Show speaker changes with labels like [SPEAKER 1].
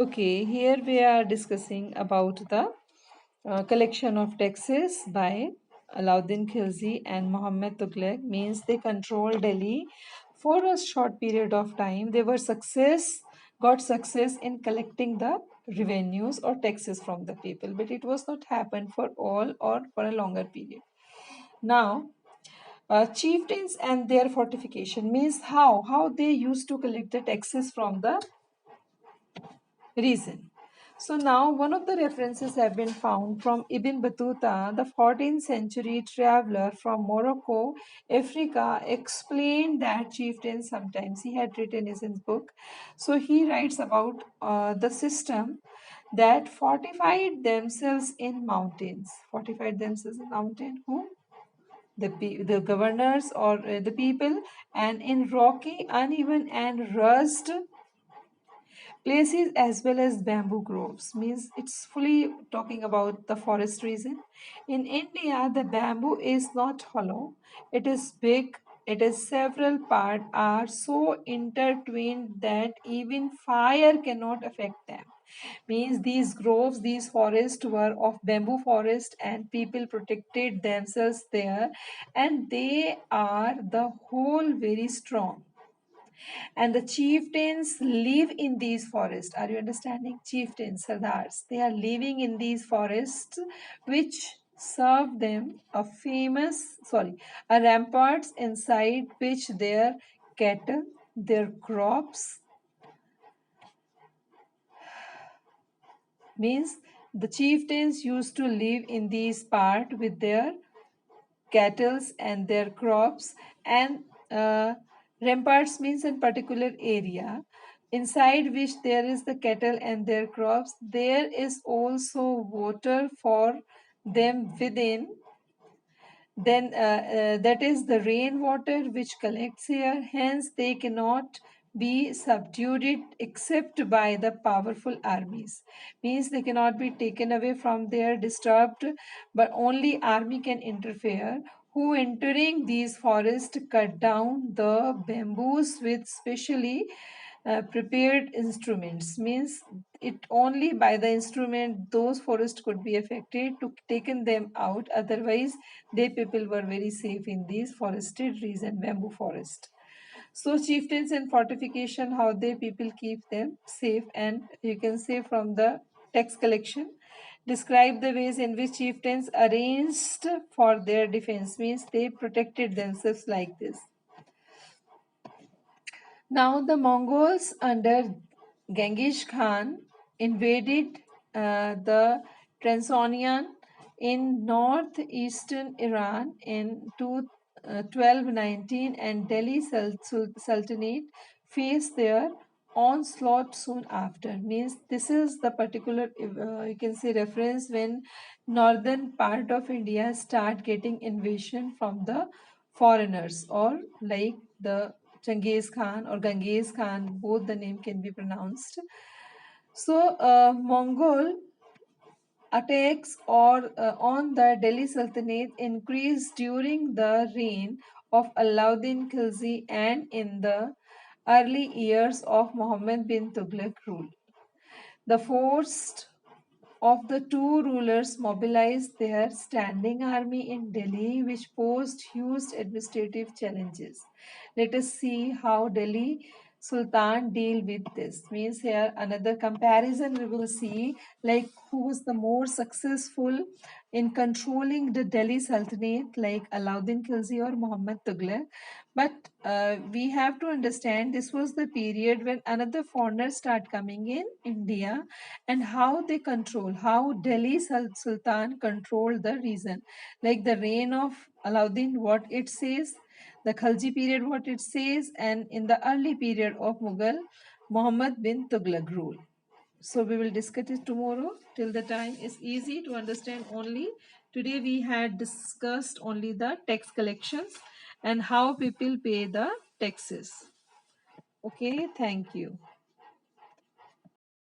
[SPEAKER 1] Okay, here we are discussing about the collection of taxes by Alauddin Khilji and Muhammad Tughlaq. Means they controlled Delhi for a short period of time. They got success in collecting the revenues or taxes from the people, but it was not happened for all or for a longer period. Now, chieftains and their fortification means how they used to collect the taxes from the reason. So now one of the references have been found from Ibn Battuta, the 14th century traveler from Morocco, Africa, explained that chieftains sometimes he had written in his book. So he writes about the system that fortified themselves in mountains. Fortified themselves in mountain. Who? The governors or the people, and in rocky, uneven, and rust places as well as bamboo groves. Means it's fully talking about the forest region. In India, the bamboo is not hollow, it is big. It is several parts are so intertwined that even fire cannot affect them. Means these groves, these forests were of bamboo forest, and people protected themselves there, and they are the whole very strong, and the chieftains live in these forests. Are you understanding? Chieftains, sardars, they are living in these forests which serve them a ramparts inside which their cattle, their crops, means the chieftains used to live in these part with their cattle and their crops, and ramparts means in particular area inside which there is the cattle and their crops. There is also water for them within, then that is the rainwater which collects here, hence they cannot be subdued except by the powerful armies. Means they cannot be taken away from there, disturbed, but only army can interfere, who entering these forests cut down the bamboos with specially prepared instruments. Means it only by the instrument those forests could be affected to taken them out, otherwise they people were very safe in these forested region, bamboo forest. So chieftains and fortification, how they people keep them safe, and you can say from the tax collection, describe the ways in which chieftains arranged for their defense. Means they protected themselves like this. Now the Mongols under Genghis Khan invaded the Transonian in northeastern Iran in 1219, and Delhi Sultanate faced their onslaught soon after. Means this is the particular you can say reference when northern part of India start getting invasion from the foreigners, or like the Genghis Khan or Genghis Khan, both the name can be pronounced. So, Mongol attacks or on the Delhi Sultanate increased during the reign of Alauddin Khilji and in the early years of Muhammad bin Tughlaq rule. The force of the two rulers mobilized their standing army in Delhi, which posed huge administrative challenges. Let us see how Delhi Sultan deal with this. Means here another comparison we will see, like who was the more successful in controlling the Delhi Sultanate, like Alauddin Khilji or Muhammad Tughlaq. But we have to understand this was the period when another foreigners start coming in India, and how they control, how Delhi Sultan controlled the region, like the reign of Alauddin, what it says, the Khalji period, what it says, and in the early period of Mughal, Muhammad bin Tughlaq rule. So we will discuss it tomorrow. Till the time is easy to understand only. Today we had discussed only the tax collections and how people pay the taxes. Okay, thank you.